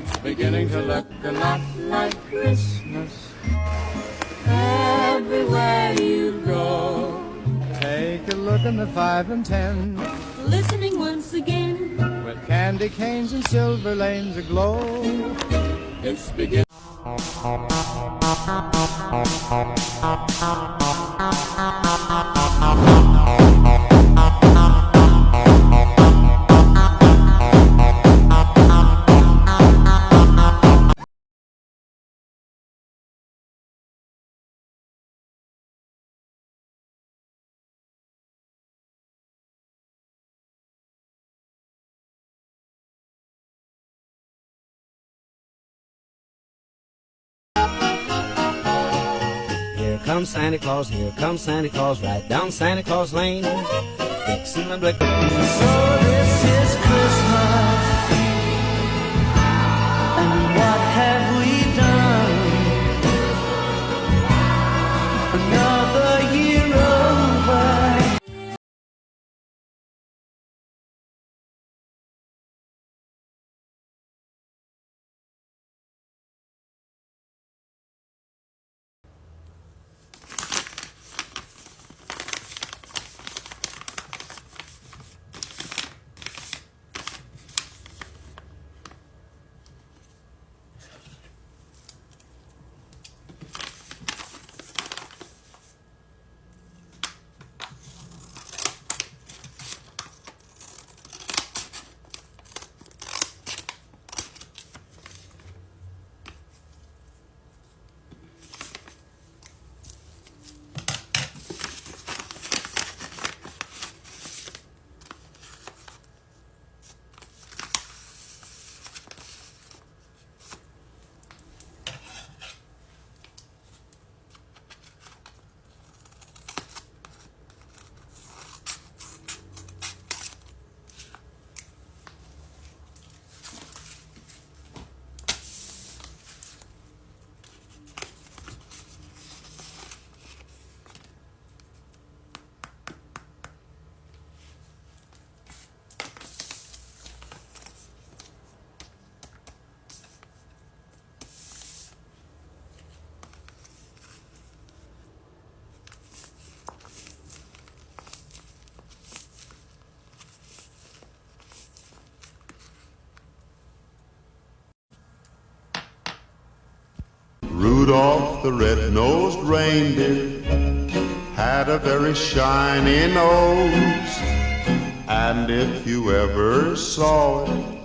It's beginning to look a lot like Christmas everywhere you go. Take a look in the 5 and 10, Listening once again. with candy canes and silver lanes aglow. It's beginning. Here comes Santa Claus, here comes Santa Claus, right down Santa Claus Lane. Dixon and Blick. So this is Christmas, and what have we done? Another year over. Rudolph the red-nosed reindeer had a very shiny nose, and if you ever saw it,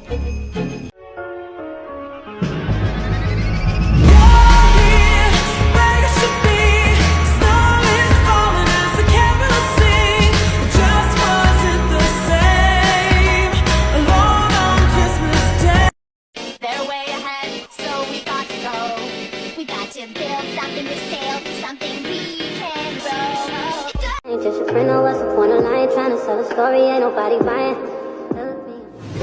Just a friend, know what's the point of lying, trying to sell a story, ain't nobody buying.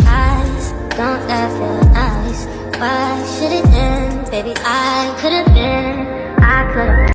Eyes don't ever eyes. Why should it end? Baby, I could've been, I could've